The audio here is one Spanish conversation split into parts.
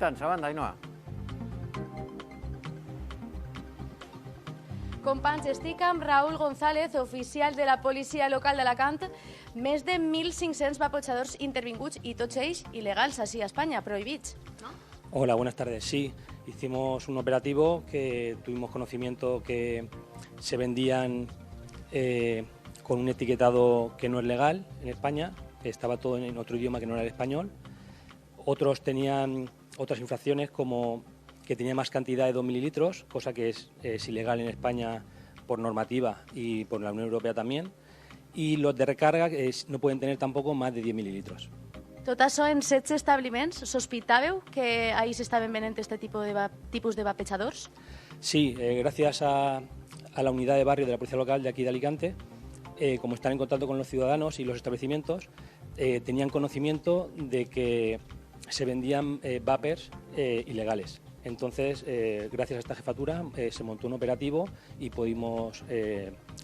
Endavant, Ainhoa. Companys, estic amb Raúl González, oficial de la policia local d'Alacant. Més de 1.500 vapotxadors intervinguts i tots ells il·legals així a Espanya, prohibits, ¿no? Hola, buenas tardes. Sí, hicimos un operativo que tuvimos conocimiento que se vendían con un etiquetado que no es legal en España, que estaba todo en otro idioma que no era el español. Otros tenían otras infracciones como que tenía más cantidad de 2 mililitros, cosa que es ilegal en España por normativa y por la Unión Europea también. Y los de recarga no pueden tener tampoco más de 10 mililitros. Tot això en 16 establiments. Sospitàveu que ahí s'estaven venent este tipus de vapejadors? Sí, gracias a la unidad de barrio de la Policía Local de aquí de Alicante, como están en contacto con los ciudadanos y los establecimientos, tenían conocimiento de que se vendían vapers ilegales. Entonces, gracias a esta jefatura, se montó un operativo y pudimos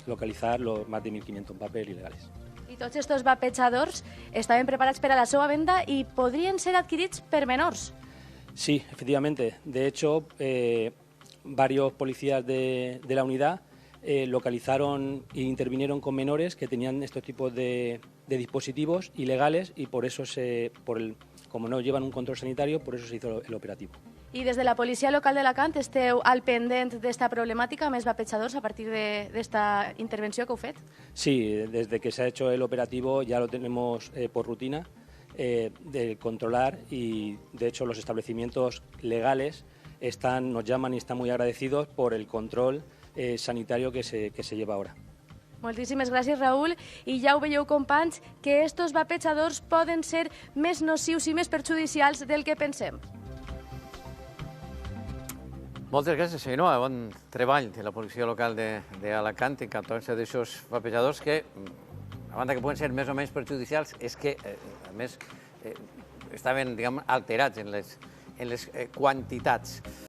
localizar los más de 1.500 vapers ilegales. I tots aquests vapejadors estaven preparats per a la seva venda i podrien ser adquirits per menors. Sí, efectivamente. De hecho, varios policías de la unidad localizaron e intervinieron con menores que tenían estos tipos de dispositivos ilegales y por eso, como no llevan un control sanitario, por eso se hizo el operativo. I des de la policia local d'Alacant esteu al pendent d'esta problemàtica amb els vapejadors a partir d'esta intervenció que heu fet? Sí, desde que se ha hecho el operativo ya lo tenemos por rutina de controlar y de hecho los establecimientos legales nos llaman y están muy agradecidos por el control sanitario que se lleva ahora. Moltíssimes gràcies, Raúl. I ja ho veieu, companys, que estos vapejadors poden ser més nocius i més perjudicials del que pensem. Moltes gràcies, Ainhoa. Bon treball de la policia local d'Alacant en captació d'aixòs vapejadors que, a banda que poden ser més o menys perjudicials, és que, a més, estaven, diguem, alterats en les quantitats.